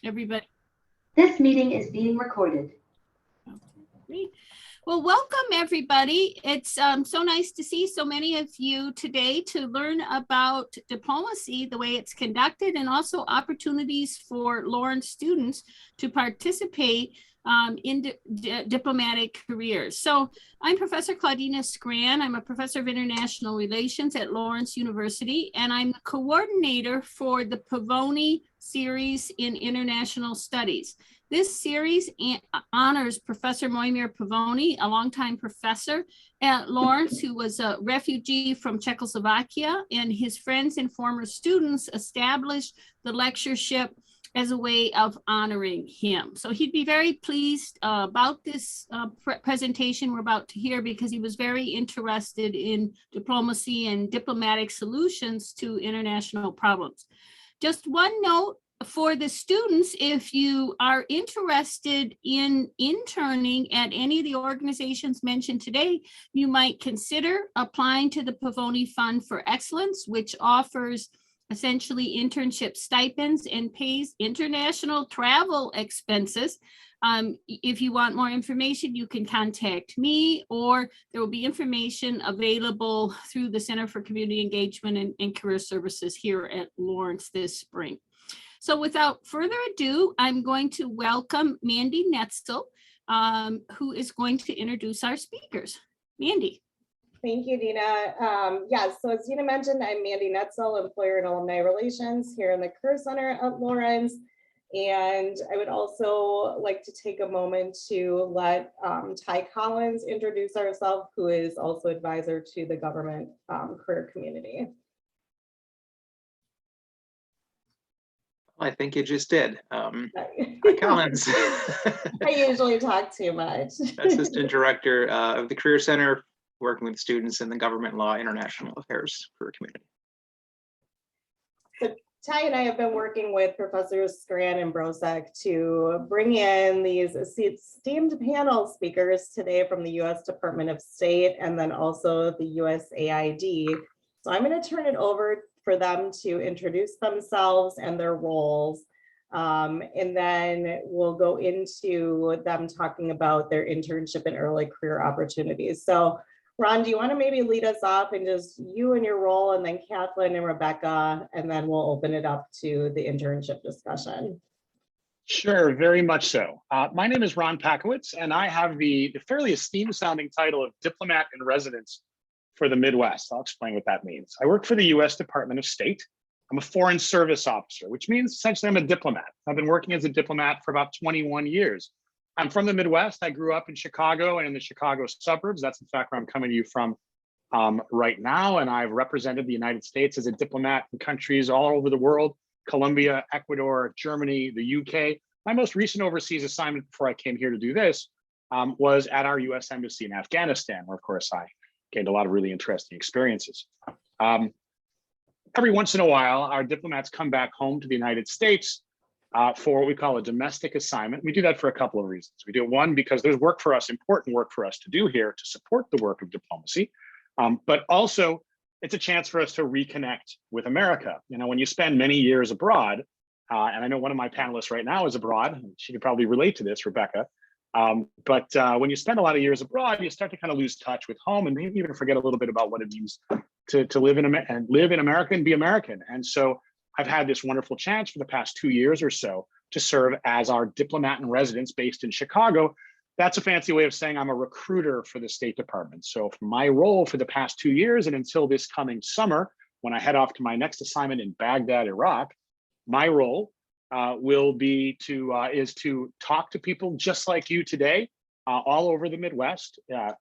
Everybody. This meeting is being recorded. Great. Well, welcome everybody. It's so nice to see so many of you today to learn about diplomacy, the way it's conducted, and also opportunities for Lawrence students to participate in diplomatic careers. So I'm Professor Claudina Scran. I'm a professor of international relations at Lawrence University, and I'm the coordinator for the Pavoni series in international studies. This series honors Professor Moimir Pavoni, a longtime professor at Lawrence who was a refugee from Czechoslovakia, and his friends and former students established the lectureship as a way of honoring him. So he'd be very pleased about this presentation we're about to hear, because he was very interested in diplomacy and diplomatic solutions to international problems. Just one note for the students: if you are interested in interning at any of the organizations mentioned today, you might consider applying to the Pavoni Fund for Excellence, which offers essentially internship stipends and pays international travel expenses. If you want more information, you can contact me, or there will be information available through the Center for Community Engagement and Career Services here at Lawrence this spring. So without further ado, I'm going to welcome Mandy Netzel, who is going to introduce our speakers. Mandy. Thank you, Dina. Yes, so as Dina mentioned, I'm Mandy Netzel, Employer and Alumni Relations here in the Career Center at Lawrence. And I would also like to take a moment to let Ty Collins introduce herself, who is also advisor to the government career community. I think you just did. Collins. I usually talk too much. Assistant Director of the Career Center, working with students in the Government Law International Affairs Career Community. So Ty and I have been working with Professors Scran and Brosek to bring in these esteemed panel speakers today from the U.S. Department of State and then also the USAID. So I'm going to turn it over for them to introduce themselves and their roles. And then we'll go into them talking about their internship and early career opportunities. So Ron, do you want to maybe lead us off and just you and your role, and then Kathlyn and Rebecca, and then we'll open it up to the internship discussion. Sure, very much so. My name is Ron Packowitz, and I have the fairly esteemed sounding title of Diplomat in Residence for the Midwest. I'll explain what that means. I work for the US Department of State. I'm a foreign service officer, which means essentially I'm a diplomat. I've been working as a diplomat for about 21 years. I'm from the Midwest. I grew up in Chicago and in the Chicago suburbs. That's in fact where I'm coming to you from right now. And I've represented the United States as a diplomat in countries all over the world: Colombia, Ecuador, Germany, the UK. My most recent overseas assignment before I came here to do this was at our US Embassy in Afghanistan, where of course I gained a lot of really interesting experiences. Every once in a while, our diplomats come back home to the United States for what we call a domestic assignment. We do that for a couple of reasons. We do it, one, because there's work for us, important work for us to do here to support the work of diplomacy, but also it's a chance for us to reconnect with America. You know, when you spend many years abroad, and I know one of my panelists right now is abroad, she could probably relate to this, Rebecca, but when you spend a lot of years abroad, you start to kind of lose touch with home and maybe even forget a little bit about what it means to live in America and be American. And so I've had this wonderful chance for the past 2 years or so to serve as our diplomat in residence based in Chicago. That's a fancy way of saying I'm a recruiter for the State Department. So for my role for the past 2 years and until this coming summer, when I head off to my next assignment in Baghdad, Iraq, my role will be is to talk to people just like you today, all over the Midwest.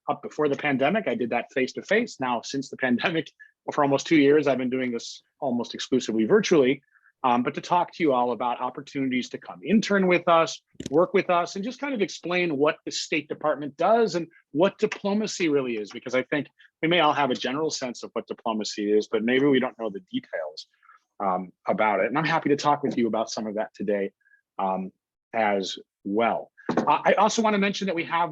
Up before the pandemic, I did that face-to-face. Now, since the pandemic, for almost 2 years, I've been doing this almost exclusively virtually, but to talk to you all about opportunities to come intern with us, work with us, and just kind of explain what the State Department does and what diplomacy really is, because I think we may all have a general sense of what diplomacy is, but maybe we don't know the details about it. And I'm happy to talk with you about some of that today as well. I also want to mention that we have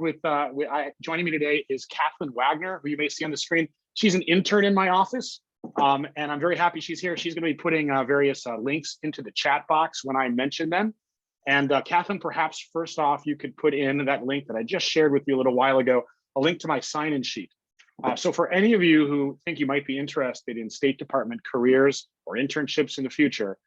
joining me today is Kathlyn Wagner, who you may see on the screen. She's an intern in my office, and I'm very happy she's here. She's going to be putting various links into the chat box when I mention them. And Kathlyn, perhaps first off, you could put in that link that I just shared with you a little while ago, a link to my sign-in sheet. So for any of you who think you might be interested in State Department careers or internships in the future,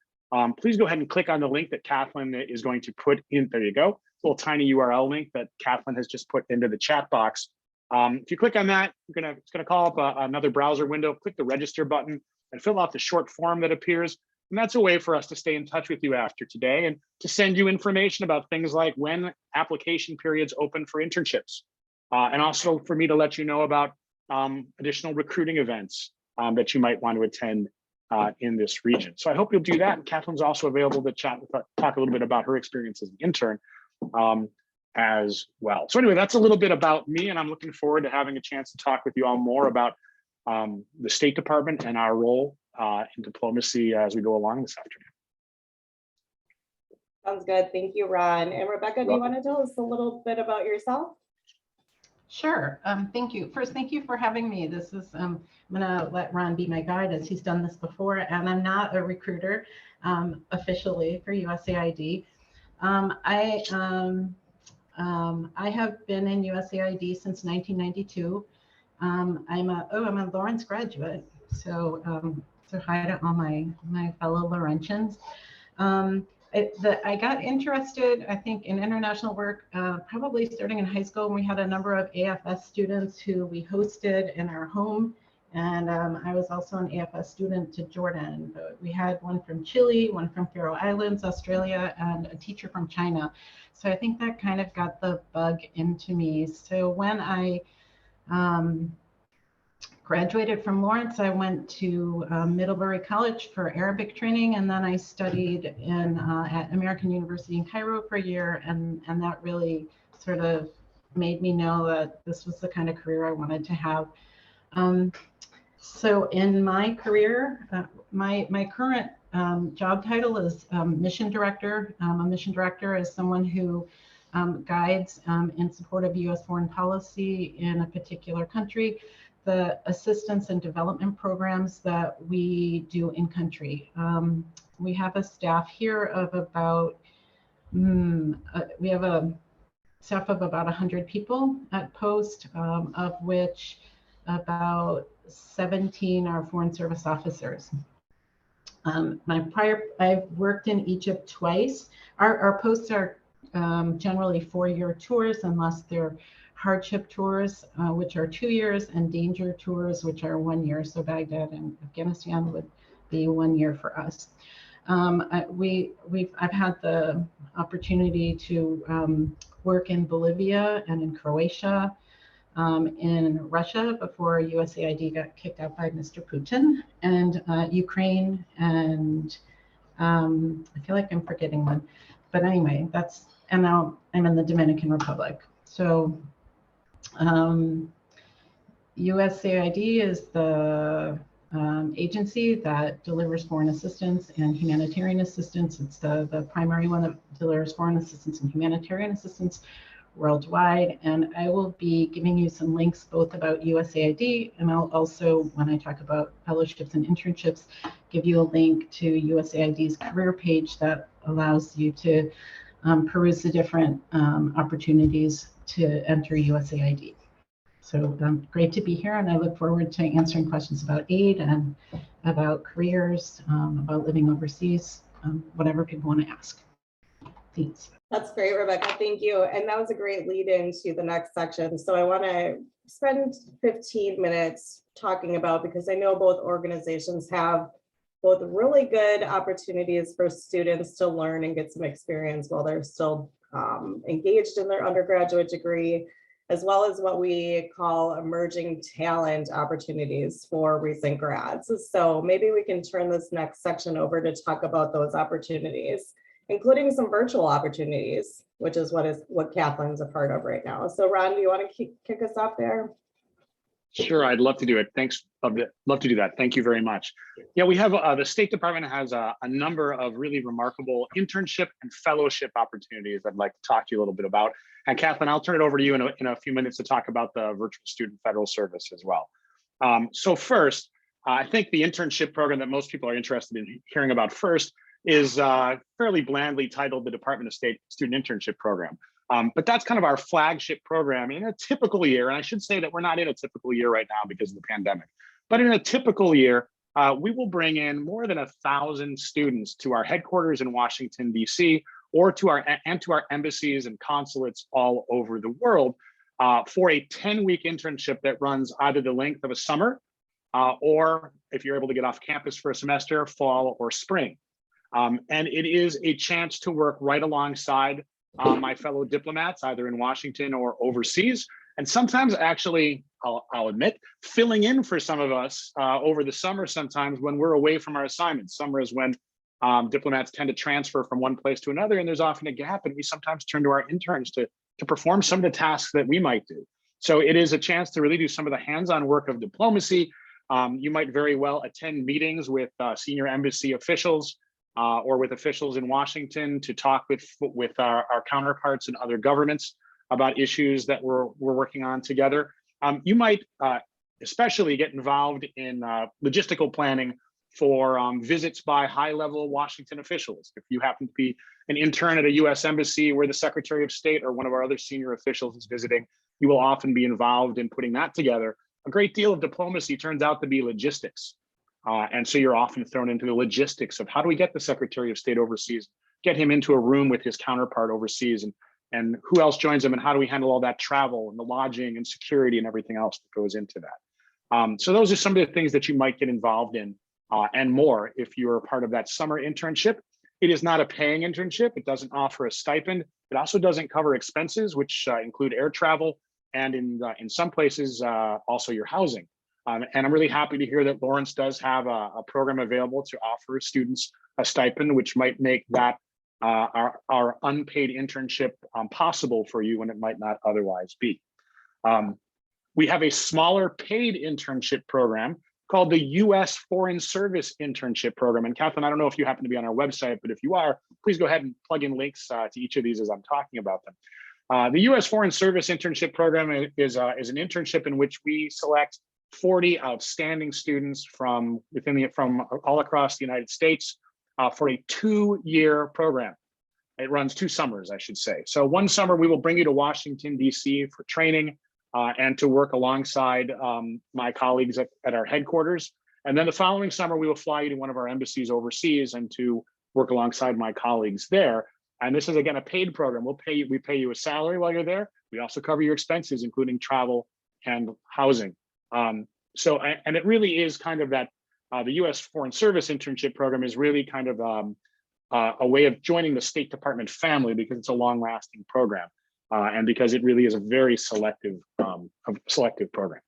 please go ahead and click on the link that Kathlyn is going to put in. There you go, little tiny URL link that Kathlyn has just put into the chat box. If you click on that, it's gonna call up another browser window. Click the register button and fill out the short form that appears. And that's a way for us to stay in touch with you after today and to send you information about things like when application periods open for internships. And also for me to let you know about additional recruiting events that you might want to attend in this region. So I hope you'll do that. And Kathlyn's also available to talk a little bit about her experience as an intern as well. So anyway, that's a little bit about me, and I'm looking forward to having a chance to talk with you all more about the State Department and our role in diplomacy as we go along this afternoon. Sounds good. Thank you, Ron. And Rebecca, do you want to tell us a little bit about yourself? Sure. Thank you. First, thank you for having me. This is, I'm going to let Ron be my guide as he's done this before, and I'm not a recruiter officially for USAID. I have been in USAID since 1992. I'm a Lawrence graduate, so so hi to all my fellow Laurentians. I got interested, I think, in international work probably starting in high school, when we had a number of AFS students who we hosted in our home. And I was also an AFS student to Jordan. But we had one from Chile, one from Faroe Islands, Australia, and a teacher from China. So I think that kind of got the bug into me. So when I graduated from Lawrence, I went to Middlebury College for Arabic training, and then I studied at American University in Cairo for a year, and that really sort of made me know that this was the kind of career I wanted to have. So in my career, my current job title is mission director. A mission director is someone who guides in support of U.S. foreign policy in a particular country, the assistance and development programs that we do in country. We have a staff here of about, we have a staff of about 100 people at Post, of which about 17 are Foreign Service officers. I've worked in Egypt twice. Our posts are generally 4-year tours, unless they're hardship tours, which are 2 years, and danger tours, which are 1 year. So Baghdad and Afghanistan would be 1 year for us. I've had the opportunity to work in Bolivia and in Croatia, in Russia before USAID got kicked out by Mr. Putin, and Ukraine, and I feel like I'm forgetting one. But anyway, and now I'm in the Dominican Republic. So USAID is the agency that delivers foreign assistance and humanitarian assistance. It's the primary one that delivers foreign assistance and humanitarian assistance worldwide. And I will be giving you some links both about USAID, and I'll also, when I talk about fellowships and internships, give you a link to USAID's career page that allows you to peruse the different opportunities to enter USAID. So great to be here, and I look forward to answering questions about aid and about careers, about living overseas, whatever people want to ask. Thanks. That's great, Rebecca. Thank you. And that was a great lead into the next section. So I want to spend 15 minutes talking about, because I know both organizations have both really good opportunities for students to learn and get some experience while they're still engaged in their undergraduate degree, as well as what we call emerging talent opportunities for recent grads. So maybe we can turn this next section over to talk about those opportunities, including some virtual opportunities, which is what Kathlyn's a part of right now. So Ron, do you want to kick us off there? Sure, I'd love to do it. Thanks. Love to do that. Thank you very much. Yeah, we have the State Department has a number of really remarkable internship and fellowship opportunities I'd like to talk to you a little bit about. And Kathlyn, I'll turn it over to you in a few minutes to talk about the virtual student federal service as well. So first, I think the internship program that most people are interested in hearing about first is fairly blandly titled the Department of State Student Internship Program. But that's kind of our flagship program in a typical year. And I should say that we're not in a typical year right now because of the pandemic. But in a typical year, we will bring in more than 1,000 students to our headquarters in Washington, D.C., or to our embassies and consulates all over the world for a 10-week internship that runs either the length of a summer or, if you're able to get off campus for a semester, fall or spring. And it is a chance to work right alongside my fellow diplomats, either in Washington or overseas. And sometimes actually, I'll admit, filling in for some of us over the summer sometimes when we're away from our assignments. Summer is when diplomats tend to transfer from one place to another, and there's often a gap, and we sometimes turn to our interns to perform some of the tasks that we might do. So it is a chance to really do some of the hands-on work of diplomacy. You might very well attend meetings with senior embassy officials or with officials in Washington to talk with our counterparts in other governments about issues that we're working on together. You might especially get involved in logistical planning for visits by high-level Washington officials. If you happen to be an intern at a US embassy where the Secretary of State or one of our other senior officials is visiting, you will often be involved in putting that together. A great deal of diplomacy turns out to be logistics. And so you're often thrown into the logistics of how do we get the Secretary of State overseas, get him into a room with his counterpart overseas, and who else joins him, and how do we handle all that travel and the lodging and security and everything else that goes into that. So those are some of the things that you might get involved in and more if you're a part of that summer internship. It is not a paying internship. It doesn't offer a stipend. It also doesn't cover expenses, which include air travel, and in some places, also your housing. And I'm really happy to hear that Lawrence does have a program available to offer students a stipend, which might make that our unpaid internship possible for you when it might not otherwise be. We have a smaller paid internship program called the US Foreign Service Internship Program. And Kathlyn, I don't know if you happen to be on our website, but if you are, please go ahead and plug in links to each of these as I'm talking about them. The US Foreign Service Internship Program is an internship in which we select 40 outstanding students from all across the United States for a 2-year program. It runs 2 summers, I should say. So one summer we will bring you to Washington, D.C. for training and to work alongside my colleagues at our headquarters. And then the following summer, we will fly you to one of our embassies overseas and to work alongside my colleagues there. And this is, again, a paid program. We pay you a salary while you're there. We also cover your expenses, including travel and housing. And it really is kind of that the U.S. Foreign Service Internship Program is really kind of a way of joining the State Department family because it's a long-lasting program and because it really is a very selective program.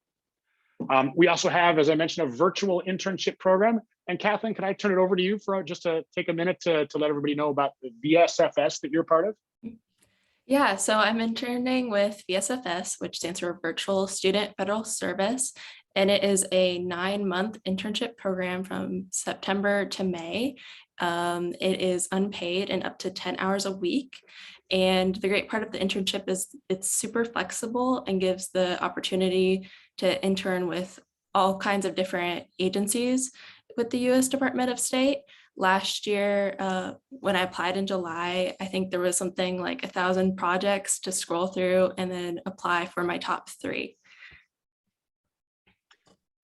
We also have, as I mentioned, a virtual internship program. And Kathlyn, can I turn it over to you for just to take a minute to let everybody know about the VSFS that you're part of? Yeah, so I'm interning with VSFS, which stands for Virtual Student Federal Service, and it is a 9-month internship program from September to May. It is unpaid and up to 10 hours a week. And the great part of the internship is it's super flexible and gives the opportunity to intern with all kinds of different agencies with the U.S. Department of State. Last year, when I applied in July, I think there was something like 1,000 projects to scroll through and then apply for my top 3.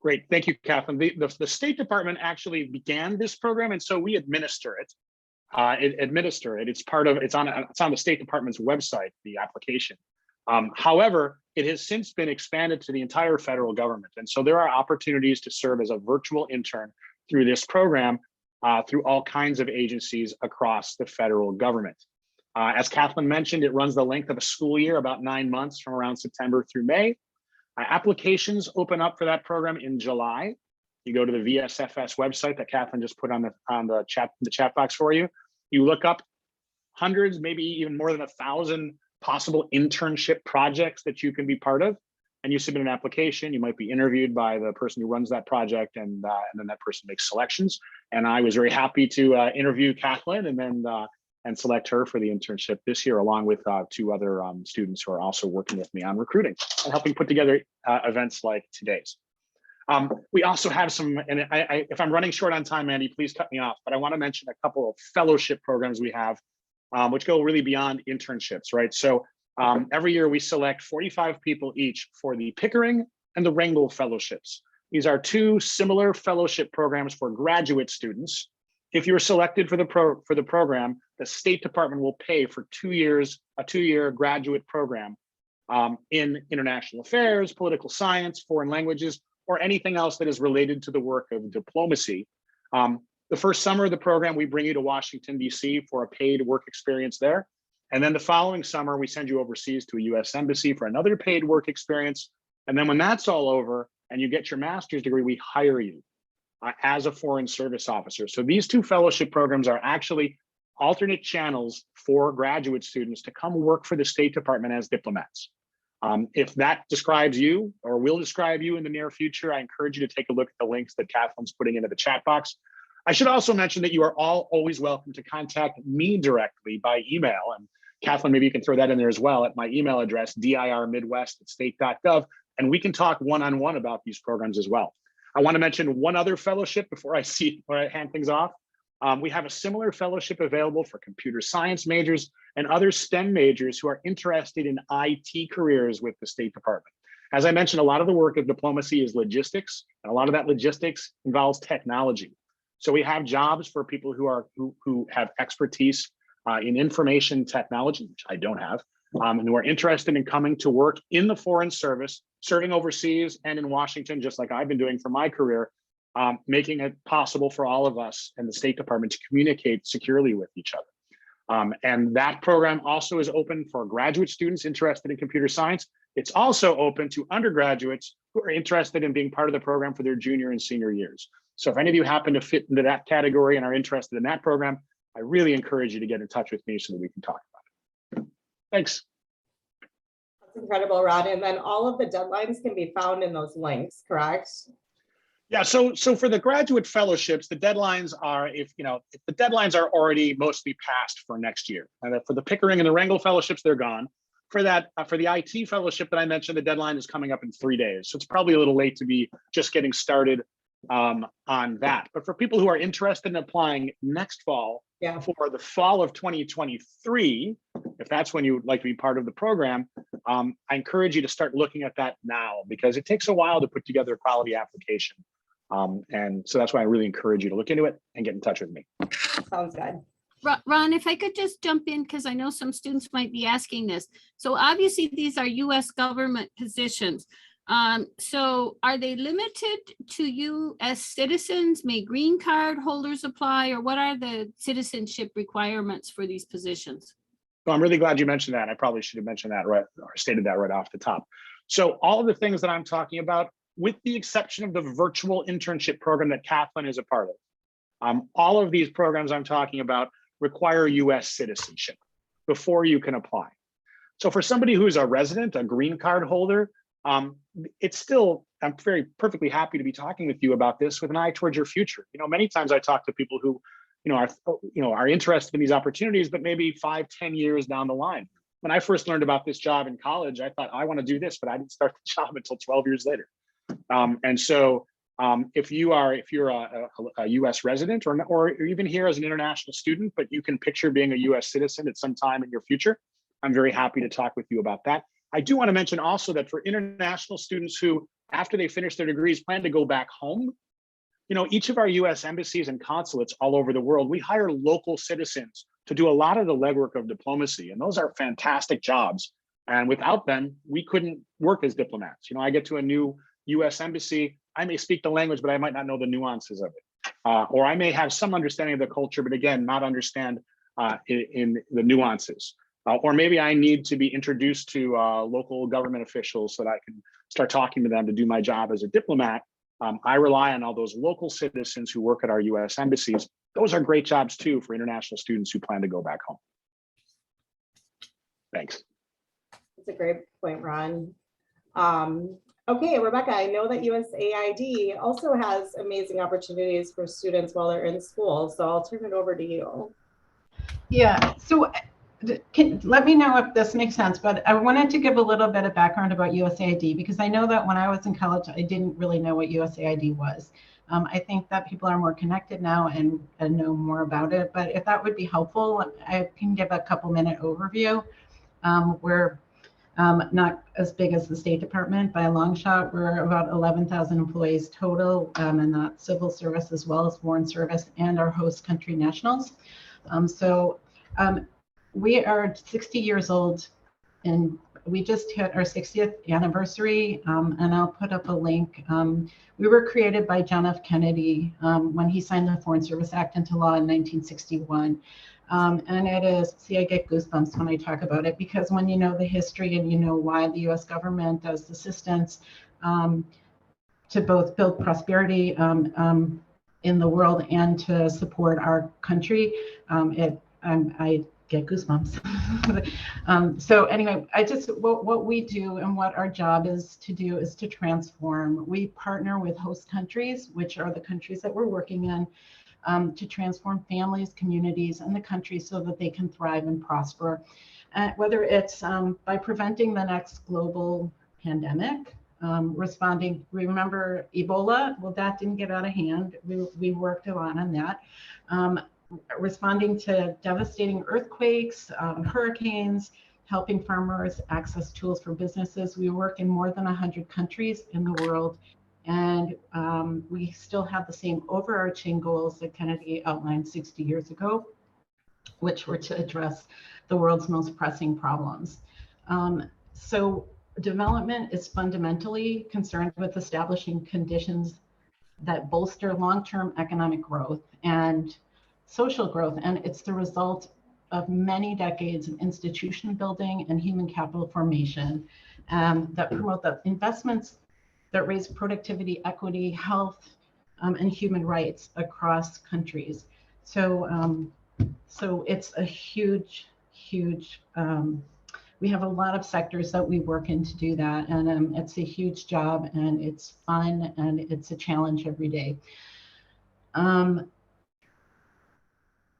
Great, thank you, Kathlyn. The State Department actually began this program, and so we administer it. It's on the State Department's website, the application. However, it has since been expanded to the entire federal government, and so there are opportunities to serve as a virtual intern through this program. Through all kinds of agencies across the federal government. As Kathlyn mentioned, it runs the length of a school year, about 9 months from around September through May. Applications open up for that program in July. You go to the VSFS website that Kathlyn just put on the chat box for you. You look up hundreds, maybe even more than 1,000 possible internship projects that you can be part of. And you submit an application. You might be interviewed by the person who runs that project, and then that person makes selections. And I was very happy to interview Kathlyn and select her for the internship this year, along with 2 other students who are also working with me on recruiting and helping put together events like today's. We also have some, and if I'm running short on time, Andy, please cut me off, but I want to mention a couple of fellowship programs we have, which go really beyond internships, right? So every year we select 45 people each for the Pickering and the Rangel fellowships. These are two similar fellowship programs for graduate students. If you're selected for the program, the State Department will pay for 2 years, a 2-year graduate program in international affairs, political science, foreign languages, or anything else that is related to the work of diplomacy. The first summer of the program, we bring you to Washington, D.C. for a paid work experience there. And then the following summer, we send you overseas to a U.S. embassy for another paid work experience. And then when that's all over and you get your master's degree, we hire you as a foreign service officer. So these two fellowship programs are actually alternate channels for graduate students to come work for the State Department as diplomats. If that describes you or will describe you in the near future, I encourage you to take a look at the links that Kathlyn's putting into the chat box. I should also mention that you are all always welcome to contact me directly by email. And Kathlyn, maybe you can throw that in there as well at my email address, dirmidwest@state.gov, and we can talk one-on-one about these programs as well. I want to mention one other fellowship before I hand things off. We have a similar fellowship available for computer science majors and other STEM majors who are interested in IT careers with the State Department. As I mentioned, a lot of the work of diplomacy is logistics, and a lot of that logistics involves technology. So we have jobs for people who have expertise in information technology, which I don't have, and who are interested in coming to work in the Foreign Service, serving overseas and in Washington, just like I've been doing for my career, making it possible for all of us and the State Department to communicate securely with each other. And that program also is open for graduate students interested in computer science. It's also open to undergraduates who are interested in being part of the program for their junior and senior years. So if any of you happen to fit into that category and are interested in that program, I really encourage you to get in touch with me so that we can talk about it. Thanks. That's incredible, Ron. And then all of the deadlines can be found in those links, correct? Yeah, so for the graduate fellowships, the deadlines are, if the deadlines are already mostly passed for next year. And for the Pickering and the Rangel fellowships, they're gone. For the IT fellowship that I mentioned, the deadline is coming up in 3 days. So it's probably a little late to be just getting started on that. But for people who are interested in applying next fall, for the fall of 2023, if that's when you would like to be part of the program, I encourage you to start looking at that now, because it takes a while to put together a quality application. And so that's why I really encourage you to look into it and get in touch with me. Sounds good. Ron, if I could just jump in, because I know some students might be asking this. So obviously these are US government positions. So are they limited to US citizens? May green card holders apply, or what are the citizenship requirements for these positions? So I'm really glad you mentioned that. I probably should have mentioned that right, or stated that right off the top. So all of the things that I'm talking about, with the exception of the virtual internship program that Kathlyn is a part of, all of these programs I'm talking about require US citizenship before you can apply. So for somebody who's a resident, a green card holder, it's still, I'm perfectly happy to be talking with you about this with an eye towards your future. Many times I talk to people who, are interested in these opportunities, but maybe 5-10 years down the line. When I first learned about this job in college, I thought I want to do this, but I didn't start the job until 12 years later. And so if you're a US resident or even here as an international student, but you can picture being a US citizen at some time in your future, I'm very happy to talk with you about that. I do want to mention also that for international students who, after they finish their degrees, plan to go back home, each of our US embassies and consulates all over the world, we hire local citizens to do a lot of the legwork of diplomacy. And those are fantastic jobs. And without them, we couldn't work as diplomats. I get to a new US embassy, I may speak the language, but I might not know the nuances of it. Or I may have some understanding of the culture, but again, not understand in the nuances. Or maybe I need to be introduced to local government officials so that I can start talking to them to do my job as a diplomat. I rely on all those local citizens who work at our US embassies. Those are great jobs too for international students who plan to go back home. Thanks. That's a great point, Ron. Okay, Rebecca, I know that USAID also has amazing opportunities for students while they're in school, so I'll turn it over to you. Yeah, so let me know if this makes sense, but I wanted to give a little bit of background about USAID because I know that when I was in college, I didn't really know what USAID was. I think that people are more connected now and know more about it, but if that would be helpful, I can give a couple-minute overview. We're not as big as the State Department by a long shot. We're about 11,000 employees total, and that's civil service as well as foreign service and our host country nationals. We are 60 years old, and we just hit our 60th anniversary, and I'll put up a link. We were created by John F. Kennedy when he signed the Foreign Service Act into law in 1961. And it is, see, I get goosebumps when I talk about it, because when you know the history and you know why the US government does assistance to both build prosperity in the world and to support our country, I get goosebumps. So anyway, what we do and what our job is to do is to transform. We partner with host countries, which are the countries that we're working in, to transform families, communities, and the country so that they can thrive and prosper. Whether it's by preventing the next global pandemic, responding, remember Ebola? Well, that didn't get out of hand. We worked a lot on that. Responding to devastating earthquakes, hurricanes, helping farmers access tools for businesses. We work in more than 100 countries in the world, and we still have the same overarching goals that Kennedy outlined 60 years ago, which were to address the world's most pressing problems. So development is fundamentally concerned with establishing conditions that bolster long-term economic growth and social growth, and it's the result of many decades of institution building and human capital formation that promote the investments that raise productivity, equity, health, and human rights across countries. So, so it's a huge, we have a lot of sectors that we work in to do that, and it's a huge job, and it's fun, and it's a challenge every day.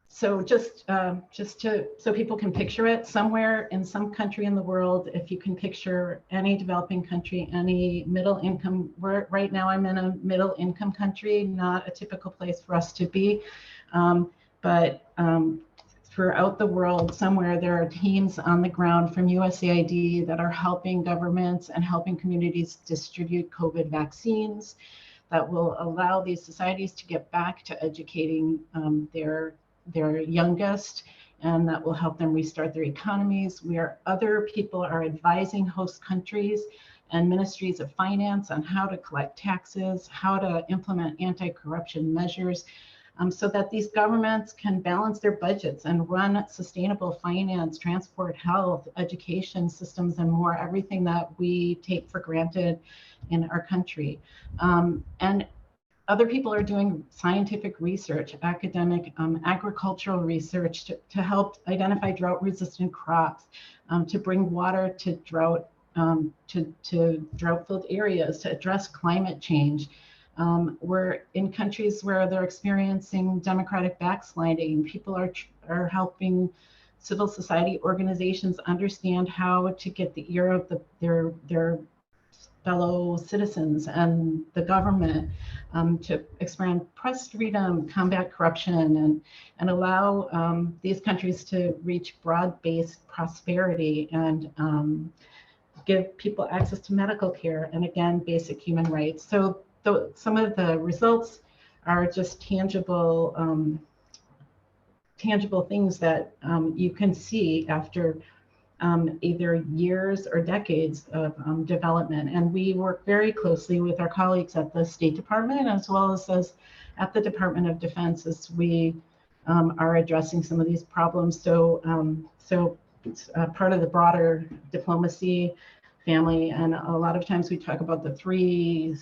So so people can picture it, somewhere in some country in the world, if you can picture any developing country, any middle income, right now I'm in a middle income country, not a typical place for us to be, but throughout the world, somewhere there are teams on the ground from USAID that are helping governments and helping communities distribute COVID vaccines that will allow these societies to get back to educating their youngest, and that will help them restart their economies, where other people are advising host countries and ministries of finance on how to collect taxes, how to implement anti-corruption measures, so that these governments can balance their budgets and run sustainable finance, transport, health, education systems, and more, everything that we take for granted in our country. And other people are doing scientific research, academic, agricultural research to help identify drought-resistant crops, to bring water to drought-filled areas, to address climate change. We're in countries where they're experiencing democratic backsliding. People are helping civil society organizations understand how to get the ear of their fellow citizens and the government, to expand press freedom, combat corruption, and allow these countries to reach broad-based prosperity and give people access to medical care and, again, basic human rights. So some of the results are just tangible things that you can see after either years or decades of development. And we work very closely with our colleagues at the State Department as well as at the Department of Defense as we are addressing some of these problems. So it's part of the broader diplomacy family. And a lot of times we talk about the three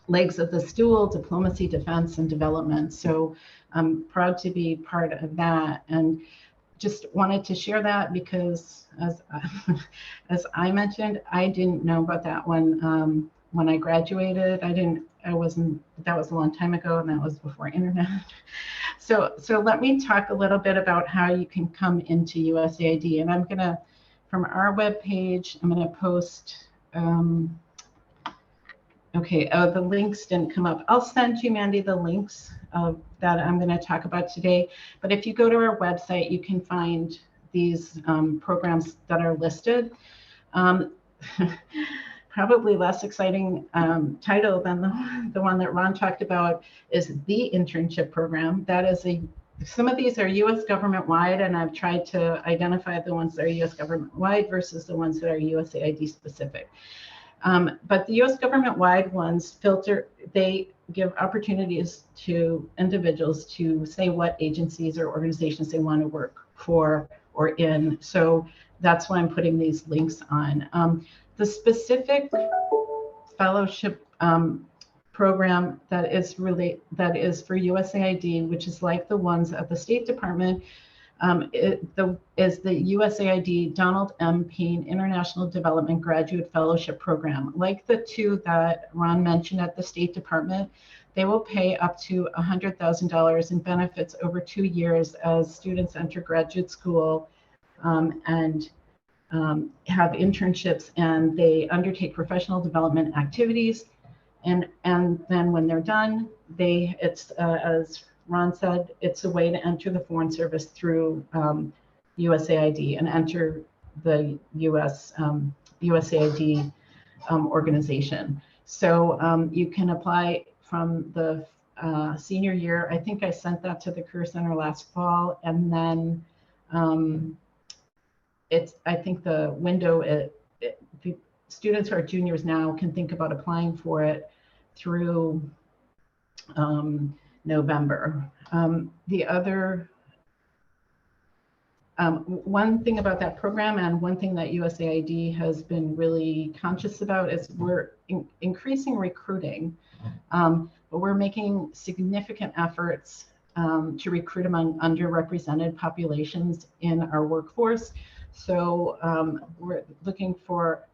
legs of the stool: diplomacy, defense, and development. So I'm proud to be part of that. And just wanted to share that because, as I mentioned, I didn't know about that when I graduated. that was a long time ago, and that was before internet. So let me talk a little bit about how you can come into USAID. And I'm gonna, from our webpage, I'm gonna post, okay, the links didn't come up. I'll send you, Mandy, the links that I'm gonna talk about today. But if you go to our website, you can find these programs that are listed. Probably less exciting title than the one that Ron talked about is the internship program. That is some of these are US government wide, and I've tried to identify the ones that are US government wide versus the ones that are USAID specific. But the US government wide ones they give opportunities to individuals to say what agencies or organizations they want to work for or in. So that's why I'm putting these links on. The specific fellowship program that is for USAID, which is like the ones at the State Department, is the USAID Donald M. Payne International Development Graduate Fellowship Program. Like the two that Ron mentioned at the State Department, they will pay up to $100,000 in benefits over 2 years as students enter graduate school and have internships, and they undertake professional development activities. And then when they're done, it's as Ron said, it's a way to enter the Foreign Service through USAID and enter the USAID organization. So you can apply from the senior year. I think I sent that to the Career Center last fall, and then I think the window, the students who are juniors now can think about applying for it through November. The other, one thing about that program, and one thing that USAID has been really conscious about, is we're increasing recruiting, but we're making significant efforts to recruit among underrepresented populations in our workforce. So we're looking for,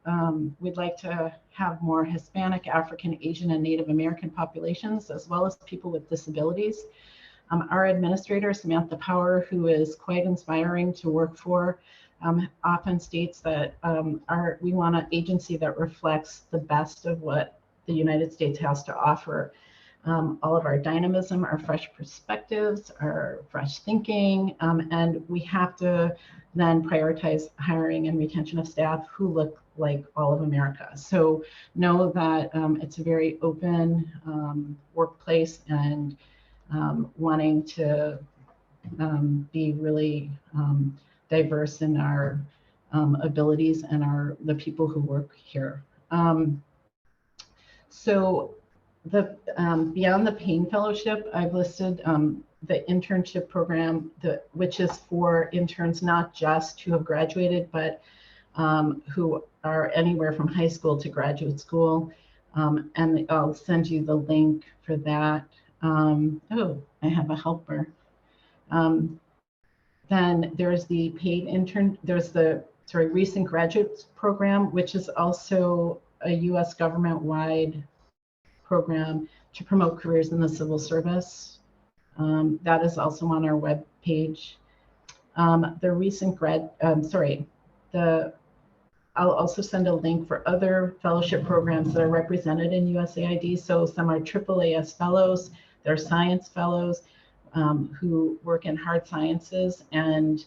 we'd like to have more Hispanic, African, Asian, and Native American populations, as well as people with disabilities. Our administrator, Samantha Power, who is quite inspiring to work for, often states that we want an agency that reflects the best of what the United States has to offer. All of our dynamism, our fresh perspectives, our fresh thinking, and we have to then prioritize hiring and retention of staff who look like all of America. So know that it's a very open workplace, and wanting to be really diverse in our abilities and the people who work here. So the beyond the Payne Fellowship, I've listed the internship program, which is for interns not just who have graduated, but who are anywhere from high school to graduate school. And I'll send you the link for that. Oh, I have a helper. Then there's the paid intern, there's the recent graduates program, which is also a US government-wide program to promote careers in the civil service. That is also on our web page. The recent I'll also send a link for other fellowship programs that are represented in USAID. So some are AAAS fellows, they're science fellows who work in hard sciences, and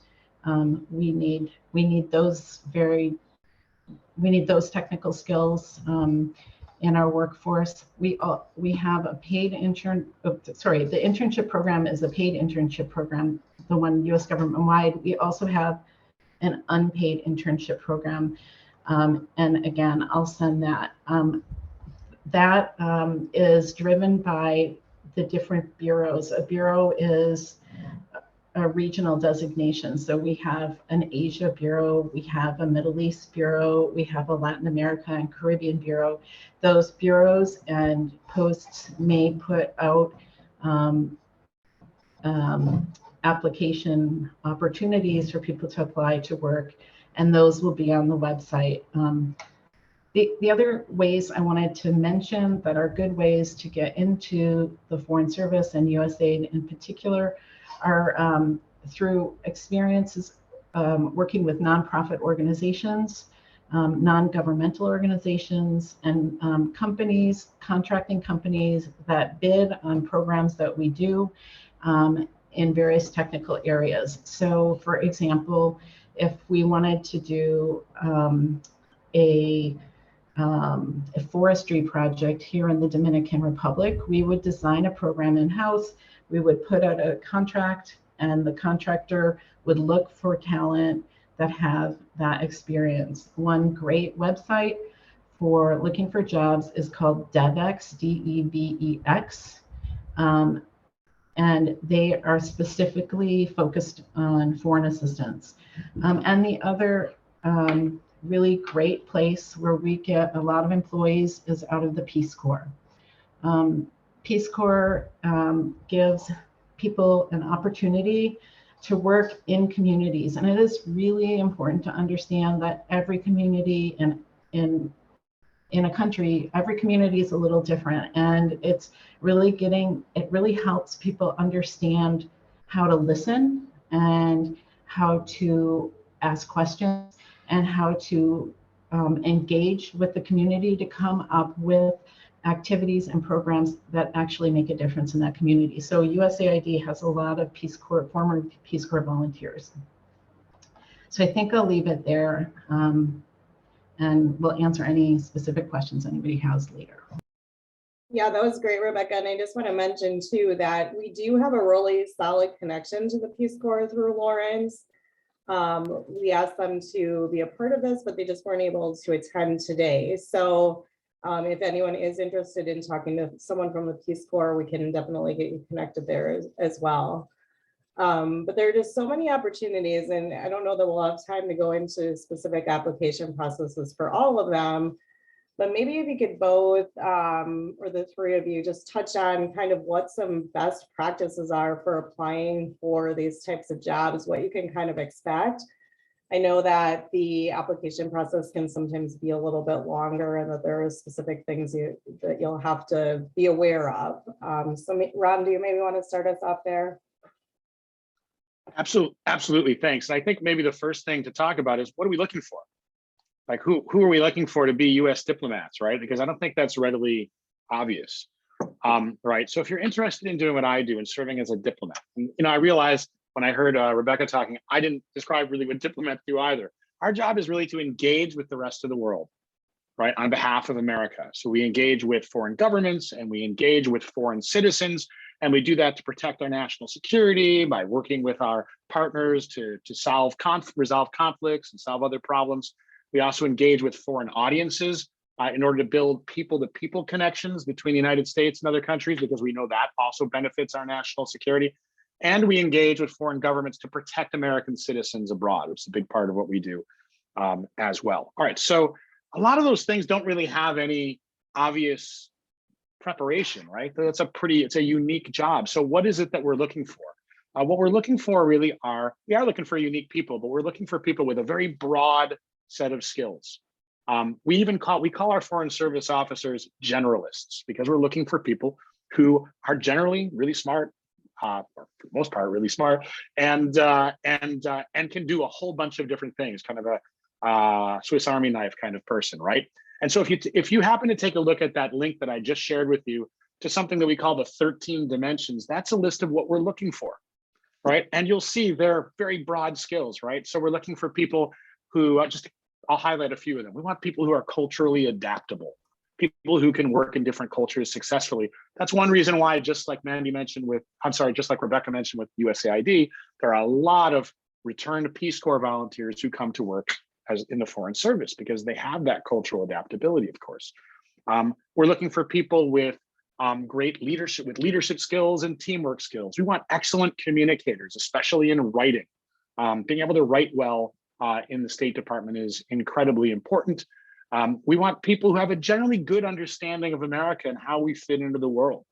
we need those technical skills in our workforce. We have a paid intern. The internship program is a paid internship program, the one U.S. government-wide. We also have an unpaid internship program, and again, I'll send that. That is driven by the different bureaus. A bureau is a regional designation. So we have an Asia Bureau, we have a Middle East Bureau, we have a Latin America and Caribbean Bureau. Those bureaus and posts may put out application opportunities for people to apply to work, and those will be on the website. The other ways I wanted to mention that are good ways to get into the Foreign Service and USAID in particular are through experiences working with nonprofit organizations, non-governmental organizations, and companies, contracting companies that bid on programs that we do in various technical areas. So for example, if we wanted to do a forestry project here in the Dominican Republic, we would design a program in-house. We would put out a contract, and the contractor would look for talent that have that experience. One great website for looking for jobs is called DevEx, D-E-V-E-X. And they are specifically focused on foreign assistance. And the other really great place where we get a lot of employees is out of the Peace Corps. Peace Corps gives people an opportunity to work in communities, and it is really important to understand that every community in a country, every community is a little different, and it's really it really helps people understand how to listen and how to ask questions and how to engage with the community to come up with activities and programs that actually make a difference in that community. So USAID has a lot of Peace Corps, former Peace Corps volunteers. So I think I'll leave it there, and we'll answer any specific questions anybody has later. Yeah, that was great, Rebecca. And I just want to mention too that we do have a really solid connection to the Peace Corps through Lawrence. We asked them to be a part of this, but they just weren't able to attend today. So if anyone is interested in talking to someone from the Peace Corps, we can definitely get you connected there as well. But there are just so many opportunities, and I don't know that we'll have time to go into specific application processes for all of them, but maybe if you could both, or the three of you, just touch on kind of what some best practices are for applying for these types of jobs, what you can kind of expect. I know that the application process can sometimes be a little bit longer, and that there are specific things that you'll have to be aware of. So Ron, do you maybe want to start us off there? Absolutely, thanks. And I think maybe the first thing to talk about is, what are we looking for? Like who are we looking for to be US diplomats, right? Because I don't think that's readily obvious, right? So if you're interested in doing what I do and serving as a diplomat, and, I realized when I heard Rebecca talking, I didn't describe really what diplomats do either. Our job is really to engage with the rest of the world, right, on behalf of America. So we engage with foreign governments and we engage with foreign citizens, and we do that to protect our national security by working with our partners to resolve conflicts and solve other problems. We also engage with foreign audiences in order to build people-to-people connections between the United States and other countries, because we know that also benefits our national security. And we engage with foreign governments to protect American citizens abroad, which is a big part of what we do as well. All right, so a lot of those things don't really have any obvious preparation, right? It's a unique job. So what is it that we're looking for? What we're looking for really we are looking for unique people, but we're looking for people with a very broad set of skills. We call our foreign service officers generalists, because we're looking for people who are generally really smart, or for the most part really smart, and can do a whole bunch of different things, kind of a Swiss Army knife kind of person, right? And so if you happen to take a look at that link that I just shared with you to something that we call the 13 dimensions, that's a list of what we're looking for, right? And you'll see they're very broad skills, right? So we're looking for people who I'll highlight a few of them. We want people who are culturally adaptable, people who can work in different cultures successfully. That's one reason why, just like Rebecca mentioned with USAID, there are a lot of returned Peace Corps volunteers who come to work in the Foreign Service, because they have that cultural adaptability, of course. We're looking for people with great leadership skills and teamwork skills. We want excellent communicators, especially in writing. Being able to write well in the State Department is incredibly important. We want people who have a generally good understanding of America and how we fit into the world.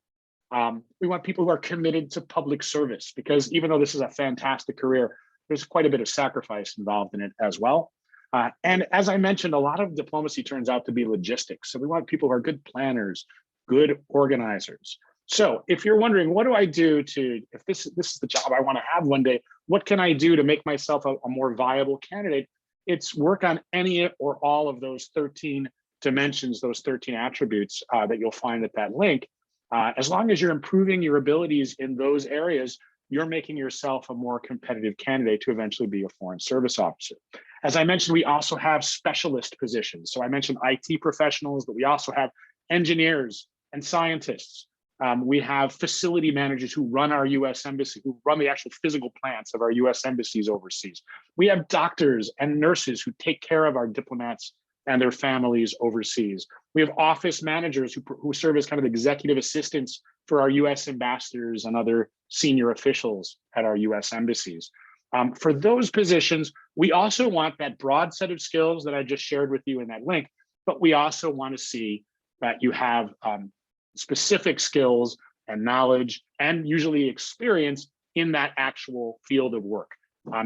We want people who are committed to public service, because even though this is a fantastic career, there's quite a bit of sacrifice involved in it as well. And as I mentioned, a lot of diplomacy turns out to be logistics. So we want people who are good planners, good organizers. So if you're wondering, what do I do to, if this is the job I want to have one day, what can I do to make myself a more viable candidate? It's work on any or all of those 13 dimensions, those 13 attributes that you'll find at that link. As long as you're improving your abilities in those areas, you're making yourself a more competitive candidate to eventually be a foreign service officer. As I mentioned, we also have specialist positions. So I mentioned IT professionals, but we also have engineers and scientists. We have facility managers who run our US embassy, who run the actual physical plants of our US embassies overseas. We have doctors and nurses who take care of our diplomats and their families overseas. We have office managers who serve as kind of executive assistants for our US ambassadors and other senior officials at our US embassies. For those positions, we also want that broad set of skills that I just shared with you in that link, but we also want to see that you have specific skills and knowledge and usually experience in that actual field of work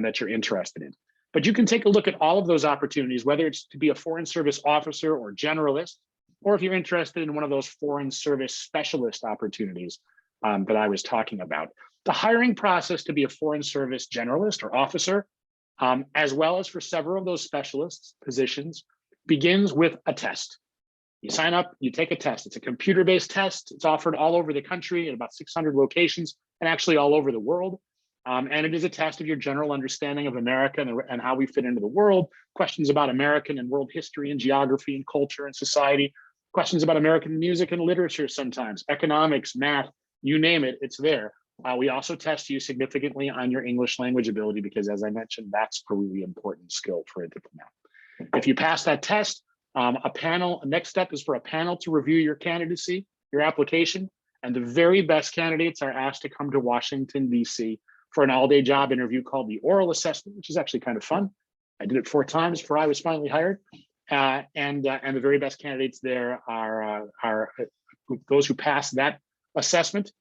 that you're interested in. But you can take a look at all of those opportunities, whether it's to be a foreign service officer or generalist, or if you're interested in one of those foreign service specialist opportunities that I was talking about. The hiring process to be a foreign service generalist or officer, as well as for several of those specialist positions, begins with a test. You sign up, you take a test. It's a computer-based test. It's offered all over the country in about 600 locations and actually all over the world. And it is a test of your general understanding of America and how we fit into the world, questions about American and world history and geography and culture and society, questions about American music and literature sometimes, economics, math, you name it, it's there. We also test you significantly on your English language ability because, as I mentioned, that's a really important skill for a diplomat. If you pass that test, next step is for a panel to review your candidacy, your application, and the very best candidates are asked to come to Washington, D.C. for an all-day job interview called the oral assessment, which is actually kind of fun. I did it 4 times before I was finally hired. And the very best candidates there are those who pass that assessment.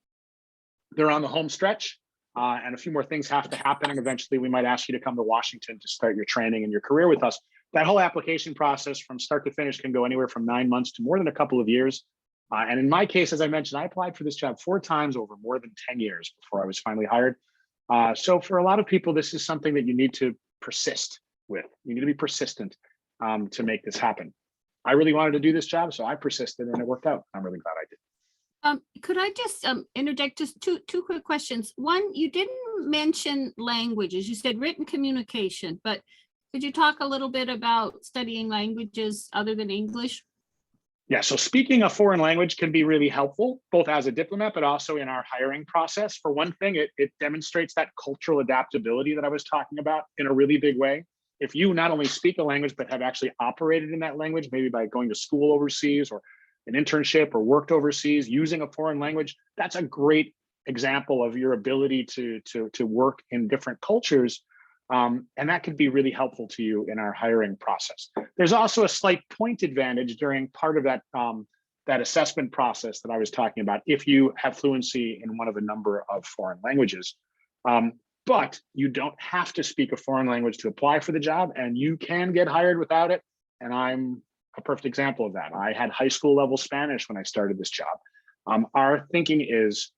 They're on the home stretch, and a few more things have to happen. And eventually we might ask you to come to Washington to start your training and your career with us. That whole application process from start to finish can go anywhere from 9 months to more than a couple of years. And in my case, as I mentioned, I applied for this job 4 times over more than 10 years before I was finally hired. So for a lot of people, this is something that you need to persist with. You need to be persistent to make this happen. I really wanted to do this job, so I persisted and it worked out. I'm really glad I did. Could I just interject just two quick questions? One, you didn't mention languages. You said written communication, but could you talk a little bit about studying languages other than English? Yeah, so speaking a foreign language can be really helpful, both as a diplomat, but also in our hiring process. For one thing, it demonstrates that cultural adaptability that I was talking about in a really big way. If you not only speak a language, but have actually operated in that language, maybe by going to school overseas or an internship or worked overseas using a foreign language, that's a great example of your ability to work in different cultures. And that could be really helpful to you in our hiring process. There's also a slight point advantage during part of that, that assessment process that I was talking about if you have fluency in one of a number of foreign languages. But you don't have to speak a foreign language to apply for the job, and you can get hired without it. And I'm a perfect example of that. I had high school level Spanish when I started this job. Our thinking is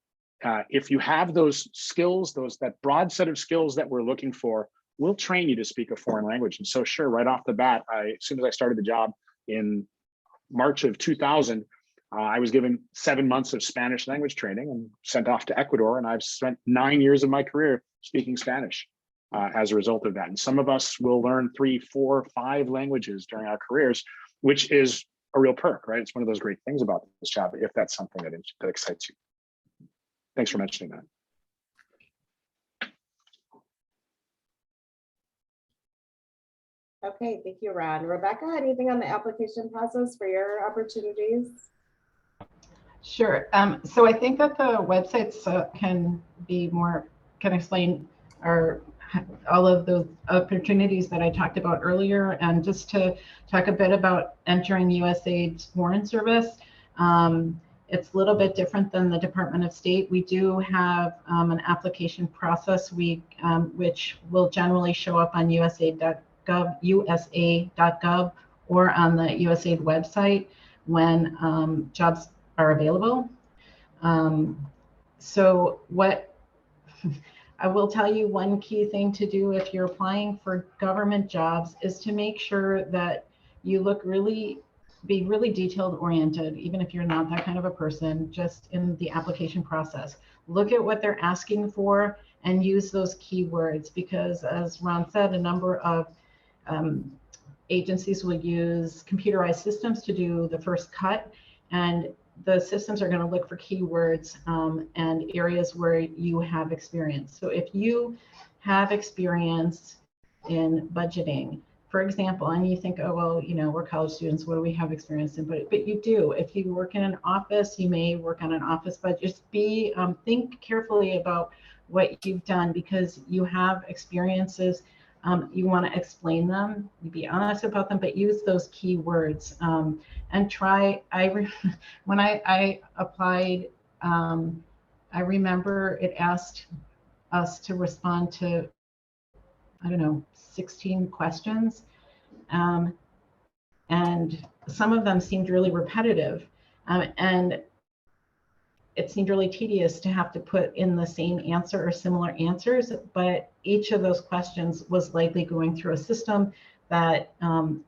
if you have those skills, that broad set of skills that we're looking for, we'll train you to speak a foreign language. And so sure, right off the bat, as soon as I started the job in March of 2000, I was given 7 months of Spanish language training and sent off to Ecuador. And I've spent 9 years of my career speaking Spanish as a result of that. And some of us will learn 3, 4, 5 languages during our careers, which is a real perk, right? It's one of those great things about this job, if that's something that excites you. Thanks for mentioning that. Okay, thank you, Ron. Rebecca, anything on the application process for your opportunities? Sure. So I think that the websites can explain all of those opportunities that I talked about earlier. And just to talk a bit about entering USAID's Foreign Service, it's a little bit different than the Department of State. We do have an application process which will generally show up on USAID usa.gov or on the USAID website when jobs are available. So what I will tell you, one key thing to do if you're applying for government jobs is to make sure that you be really detailed oriented, even if you're not that kind of a person, just in the application process. Look at what they're asking for and use those keywords, because as Ron said, a number of agencies will use computerized systems to do the first cut, and the systems are going to look for keywords and areas where you have experience. So if you have experience in budgeting, for example, and you think, oh, well, you know, we're college students, what do we have experience in? But you do. If you work in an office, you may work on an office budget. Just think carefully about what you've done, because you have experiences. You want to explain them, you be honest about them, but use those keywords and try. When I applied, I remember it asked us to respond to, I don't know, 16 questions. And some of them seemed really repetitive. And it seemed really tedious to have to put in the same answer or similar answers, but each of those questions was likely going through a system that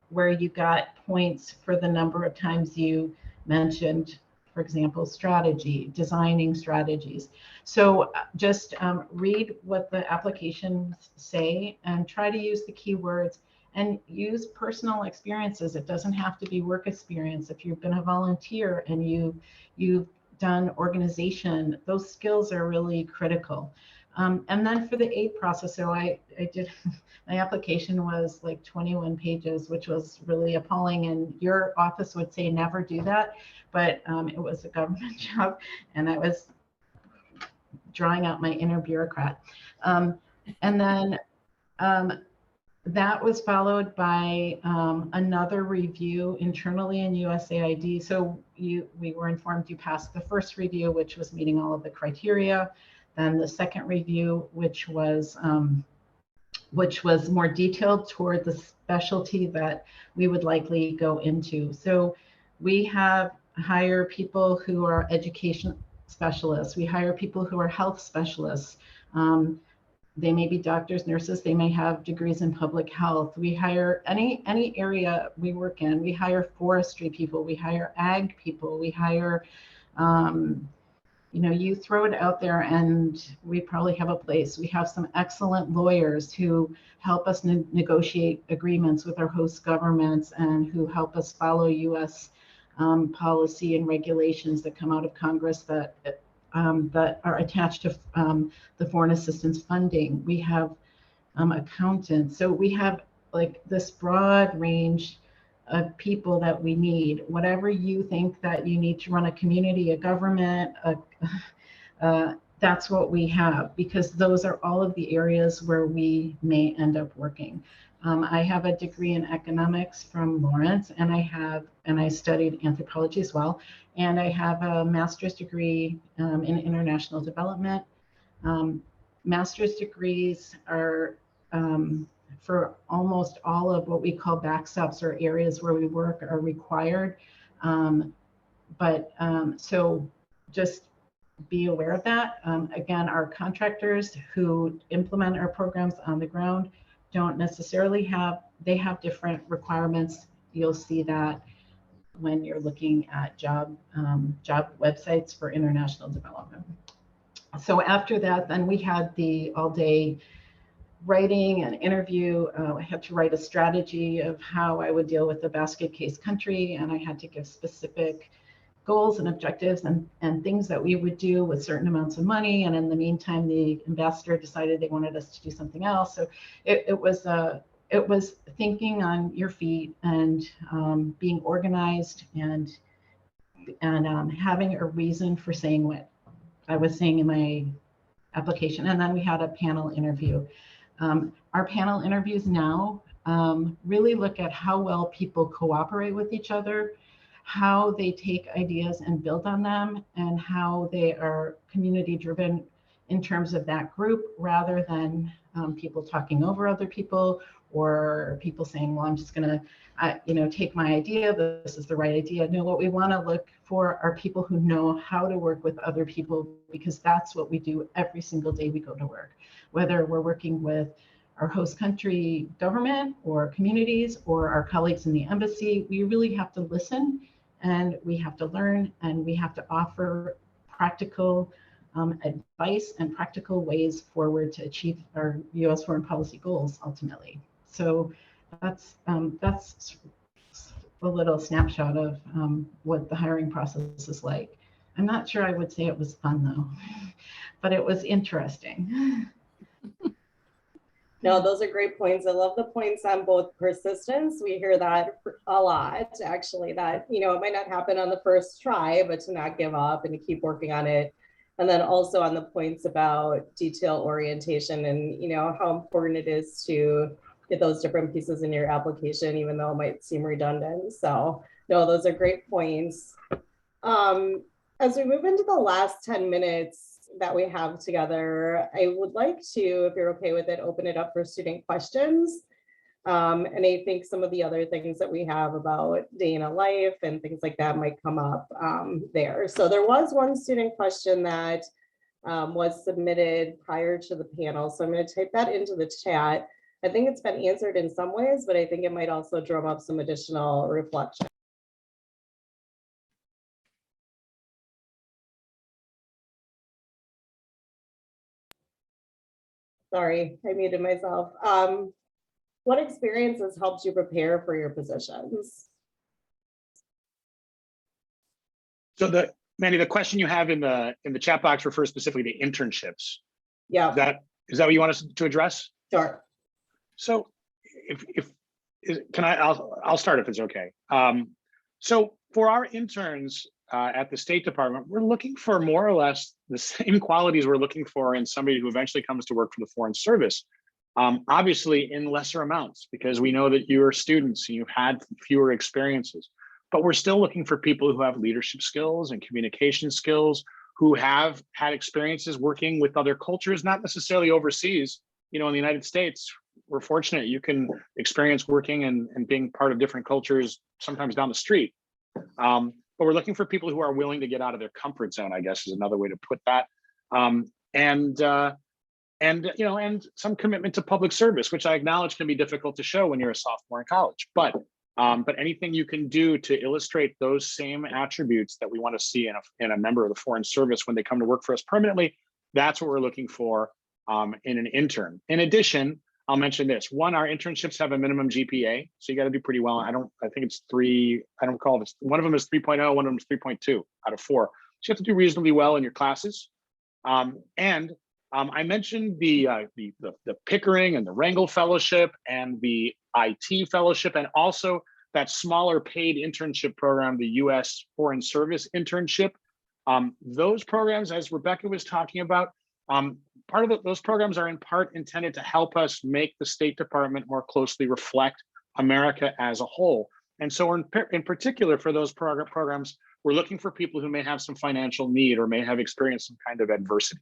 where you got points for the number of times you mentioned, for example, strategy, designing strategies. So just read what the applications say and try to use the keywords and use personal experiences. It doesn't have to be work experience. If you've been a volunteer and you've done organization, those skills are really critical. And then for the aid process, so I did, my application was like 21 pages, which was really appalling. And your office would say never do that, but it was a government job and I was drawing out my inner bureaucrat. And then that was followed by another review internally in USAID. So we were informed you passed the first review, which was meeting all of the criteria. Then the second review, which was more detailed toward the specialty that we would likely go into. So we hire people who are education specialists. We hire people who are health specialists. They may be doctors, nurses, they may have degrees in public health. We hire any area we work in. We hire forestry people, we hire ag people, we hire, you throw it out there and we probably have a place. We have some excellent lawyers who help us negotiate agreements with our host governments and who help us follow US policy and regulations that come out of Congress that are attached to the foreign assistance funding. We have accountants. So we have like this broad range of people that we need. Whatever you think that you need to run a community, a government, that's what we have, because those are all of the areas where we may end up working. I have a degree in economics from Lawrence, and I studied anthropology as well. And I have a master's degree in international development. Master's degrees are for almost all of what we call backstops or areas where we work are required. So just be aware of that. Again, our contractors who implement our programs on the ground don't necessarily they have different requirements. You'll see that when you're looking at job websites for international development. So after that, then we had the all-day writing and interview. I had to write a strategy of how I would deal with the basket case country, and I had to give specific goals and objectives and things that we would do with certain amounts of money. And in the meantime, the ambassador decided they wanted us to do something else. So it was thinking on your feet and being organized and having a reason for saying what I was saying in my application. And then we had a panel interview. Our panel interviews now really look at how well people cooperate with each other, how they take ideas and build on them, and how they are community driven in terms of that group, rather than people talking over other people or people saying, well, I'm just going to, take my idea, this is the right idea. No, what we want to look for are people who know how to work with other people, because that's what we do every single day we go to work. Whether we're working with our host country government or communities or our colleagues in the embassy, we really have to listen, and we have to learn, and we have to offer practical advice and practical ways forward to achieve our U.S. foreign policy goals ultimately. So that's a little snapshot of what the hiring process is like. I'm not sure I would say it was fun though, but it was interesting. No, those are great points. I love the points on both persistence. We hear that a lot, actually, that, it might not happen on the first try, but to not give up and to keep working on it. And then also on the points about detail orientation and, how important it is to get those different pieces in your application, even though it might seem redundant. So no, those are great points. As we move into the last 10 minutes that we have together, I would like to, if you're okay with it, open it up for student questions. And I think some of the other things that we have about day in a life and things like that might come up there. So there was one student question that was submitted prior to the panel. So I'm going to type that into the chat. I think it's been answered in some ways, but I think it might also drum up some additional reflection. Sorry, I muted myself. What experiences helped you prepare for your positions? So Mandy, the question you have in the chat box refers specifically to internships. Yeah. Is that what you want us to address? Sure. So I'll start if it's okay. So for our interns at the State Department, we're looking for more or less the same qualities we're looking for in somebody who eventually comes to work for the Foreign Service. Obviously in lesser amounts, because we know that you're students and you've had fewer experiences, but we're still looking for people who have leadership skills and communication skills, who have had experiences working with other cultures, not necessarily overseas. In the United States, we're fortunate you can experience working and being part of different cultures sometimes down the street. But we're looking for people who are willing to get out of their comfort zone, I guess is another way to put that. And some commitment to public service, which I acknowledge can be difficult to show when you're a sophomore in college. But anything you can do to illustrate those same attributes that we want to see in a member of the Foreign Service when they come to work for us permanently, that's what we're looking for in an intern. In addition, I'll mention this. One, our internships have a minimum GPA, so you got to do pretty well. I think it's 3. I don't recall. One of them is 3.0, one of them is 3.2 out of 4. So you have to do reasonably well in your classes. I mentioned the Pickering and the Rangel Fellowship and the IT Fellowship, and also that smaller paid internship program, the U.S. Foreign Service Internship. Those programs, as Rebecca was talking about, part of those programs are in part intended to help us make the State Department more closely reflect America as a whole. And so in particular for those programs, we're looking for people who may have some financial need or may have experienced some kind of adversity.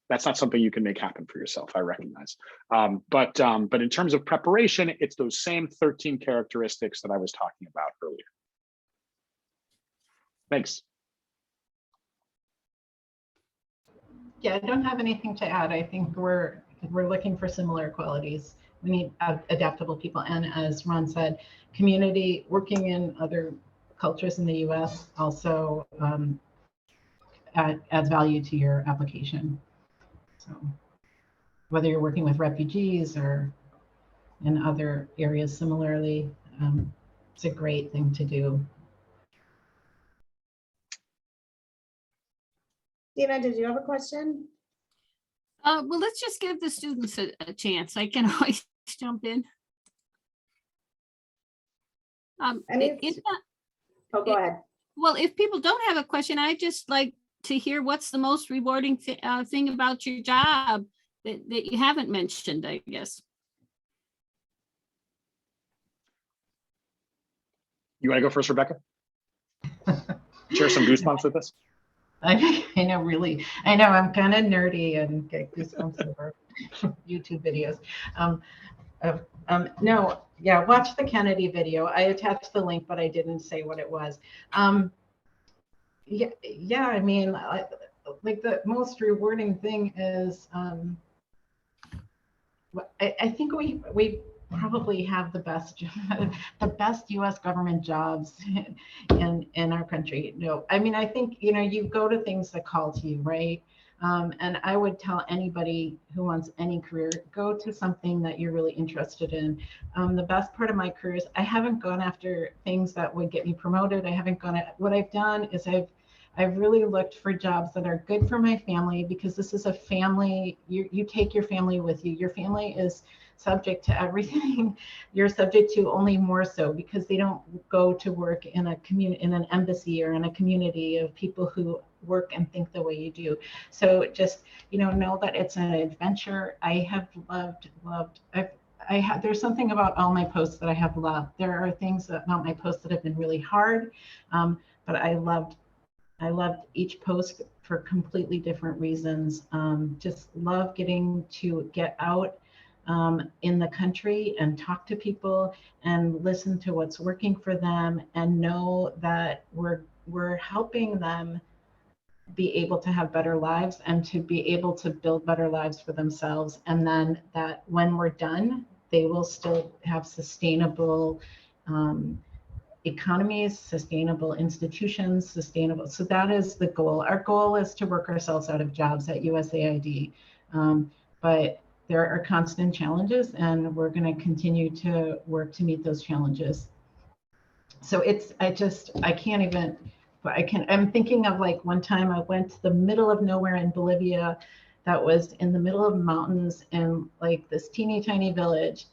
That's not something you can make happen for yourself, I recognize. But in terms of preparation, it's those same 13 characteristics that I was talking about earlier. Thanks. Yeah, I don't have anything to add. I think we're looking for similar qualities. We need adaptable people, and as Ron said, community working in other cultures in the U.S. also adds value to your application. So whether you're working with refugees or in other areas similarly, it's a great thing to do. Dina, did you have a question? Well, let's just give the students a chance. I can always jump in. Go ahead. Well, if people don't have a question, I'd just like to hear what's the most rewarding thing about your job that you haven't mentioned, I guess. You want to go first, Rebecca? Share some goosebumps with us. I know I'm kind of nerdy and get goosebumps over YouTube videos. No, yeah, watch the Kennedy video. I attached the link, but I didn't say what it was. Yeah, I mean, like the most rewarding thing is, I think we probably have the best U.S. government jobs in our country. No, I mean, I think, you know, you go to things that call to you, right? And I would tell anybody who wants any career, go to something that you're really interested in. The best part of my career is I haven't gone after things that would get me promoted. I haven't gone at, what I've done is I've really looked for jobs that are good for my family, because this is a family, you take your family with you. Your family is subject to everything you're subject to, only more so because they don't go to work in a community, in an embassy, or in a community of people who work and think the way you do. So just, you know that it's an adventure. I have loved, there's something about all my posts that I have loved. There are things about my posts that have been really hard, but I loved each post for completely different reasons. Just love getting to get out in the country and talk to people and listen to what's working for them, and know that we're helping them be able to have better lives and to be able to build better lives for themselves. And then that when we're done, they will still have sustainable economies, sustainable institutions, sustainable. So that is the goal. Our goal is to work ourselves out of jobs at USAID. But there are constant challenges, and we're going to continue to work to meet those challenges. So I'm thinking of, like, one time I went to the middle of nowhere in Bolivia, that was in the middle of mountains, and like this teeny tiny village,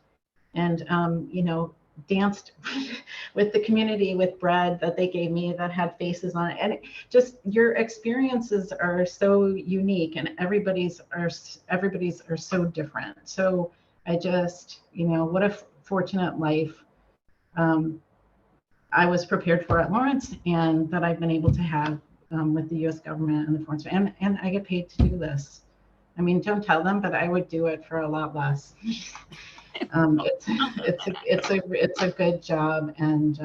and you know, danced with the community with bread that they gave me that had faces on it. And just, your experiences are so unique, and everybody's are so different. So I just, you know, what a fortunate life I was prepared for at Lawrence, and that I've been able to have with the U.S. government and the Foreign Service, and I get paid to do this. I mean, don't tell them, but I would do it for a lot less. It's a good job, and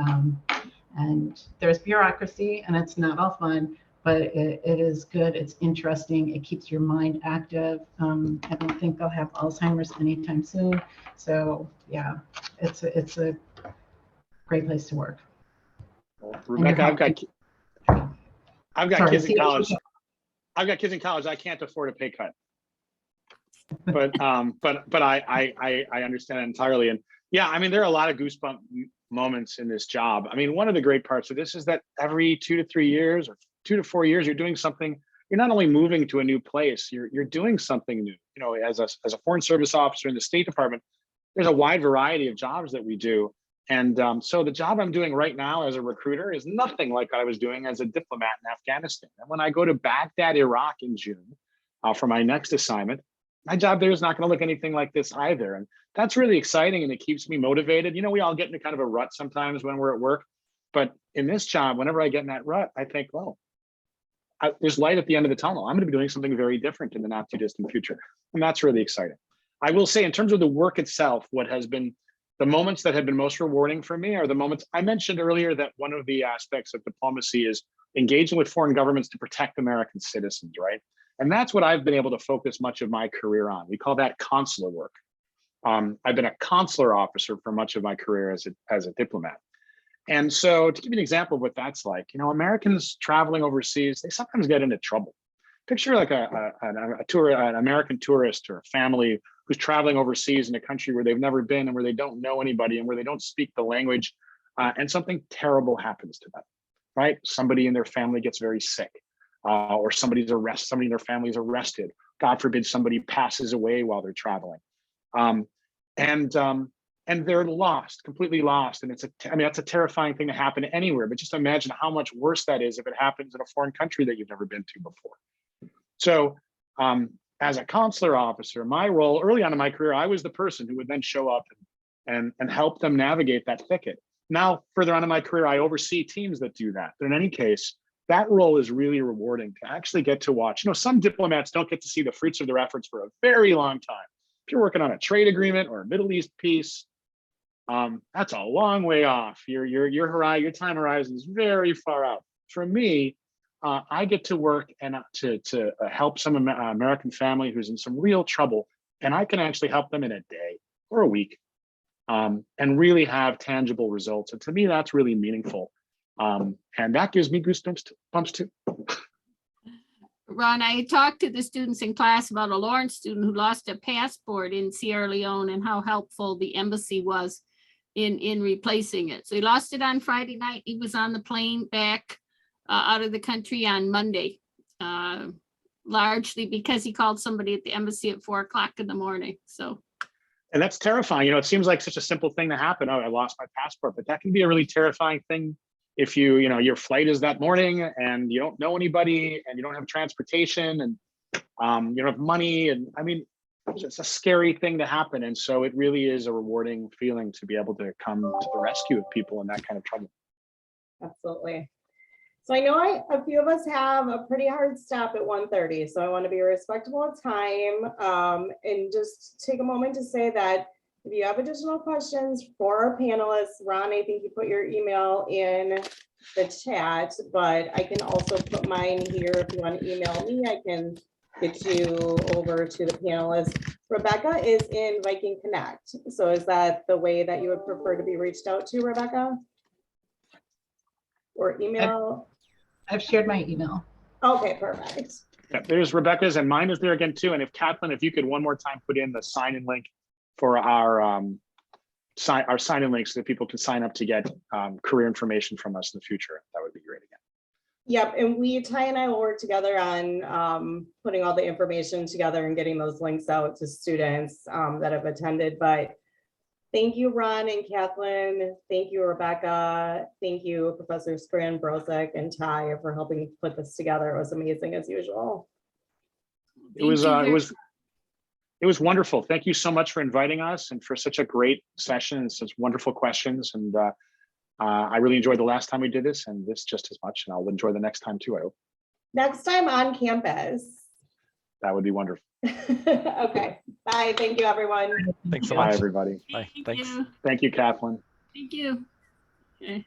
there's bureaucracy, and it's not all fun, but it is good. It's interesting. It keeps your mind active. I don't think I'll have Alzheimer's anytime soon. So yeah, it's a great place to work. Rebecca, I've got Sorry, kids in college. I've got kids in college. I can't afford a pay cut. But I understand it entirely. And yeah, I mean, there are a lot of goosebump moments in this job. I mean, one of the great parts of this is that every 2 to 3 years or 2 to 4 years, you're doing something. You're not only moving to a new place, you're doing something new. You know, as a Foreign Service officer in the State Department, there's a wide variety of jobs that we do. And so the job I'm doing right now as a recruiter is nothing like I was doing as a diplomat in Afghanistan. And when I go to Baghdad, Iraq in June for my next assignment, my job there is not going to look anything like this either. And that's really exciting, and it keeps me motivated. You know, we all get into kind of a rut sometimes when we're at work. But in this job, whenever I get in that rut, I think, well, there's light at the end of the tunnel. I'm going to be doing something very different in the not too distant future. And that's really exciting. I will say, in terms of the work itself, what has been the moments that have been most rewarding for me are the moments I mentioned earlier, that one of the aspects of diplomacy is engaging with foreign governments to protect American citizens, right? And that's what I've been able to focus much of my career on. We call that consular work. I've been a consular officer for much of my career as a diplomat. And so, to give you an example of what that's like, you know, Americans traveling overseas, they sometimes get into trouble. Picture like an American tourist or a family who's traveling overseas in a country where they've never been and where they don't know anybody and where they don't speak the language, and something terrible happens to them, right? Somebody in their family gets very sick, or somebody in their family is arrested. God forbid somebody passes away while they're traveling, and they're lost, completely lost. And that's a terrifying thing to happen anywhere. But just imagine how much worse that is if it happens in a foreign country that you've never been to before. So as a consular officer, my role early on in my career, I was the person who would then show up and help them navigate that thicket. Now, further on in my career, I oversee teams that do that. But in any case, that role is really rewarding to actually get to watch. You know, some diplomats don't get to see the fruits of their efforts for a very long time. If you're working on a trade agreement or a Middle East peace, that's a long way off. Your time horizon is very far out. For me, I get to work and to help some American family who's in some real trouble, and I can actually help them in a day or a week, and really have tangible results. And to me, that's really meaningful, and that gives me goosebumps too. Ron, I talked to the students in class about a Lawrence student who lost a passport in Sierra Leone and how helpful the embassy was in replacing it. So he lost it on Friday night. He was on the plane back out of the country on Monday, largely because he called somebody at the embassy at 4 o'clock in the morning. So. And that's terrifying. It seems like such a simple thing to happen. Oh, I lost my passport, but that can be a really terrifying thing if your flight is that morning and you don't know anybody and you don't have transportation and you don't have money. And I mean, it's a scary thing to happen. And so it really is a rewarding feeling to be able to come to the rescue of people in that kind of trouble. Absolutely. So I know a few of us have a pretty hard stop at 1:30, so I want to be respectful of time and just take a moment to say that if you have additional questions for our panelists, Ron, I think you put your email in the chat, but I can also put mine here. If you want to email me, I can get you over to the panelists. Rebecca is in Viking Connect. So is that the way that you would prefer to be reached out to, Rebecca? Or email? I've shared my email. Okay, perfect. Yeah, there's Rebecca's and mine is there again too. And if Kathlyn, if you could one more time put in the sign-in link for our sign-in link so that people can sign up to get career information from us in the future, that would be great again. Yep, and Ty and I will work together on putting all the information together and getting those links out to students that have attended. But thank you, Ron and Kathlyn. Thank you, Rebecca. Thank you, Professor Scran, Brozak, and Ty for helping put this together. It was amazing as usual. It was wonderful. Thank you so much for inviting us and for such a great session and such wonderful questions. And I really enjoyed the last time we did this and this just as much. And I'll enjoy the next time too, I hope. Next time on campus. That would be wonderful. Okay. Bye. Thank you, everyone. Thanks so much. Bye, everybody. Bye. Thank Thanks. you. Thank you, Kathlyn. Thank you. Okay.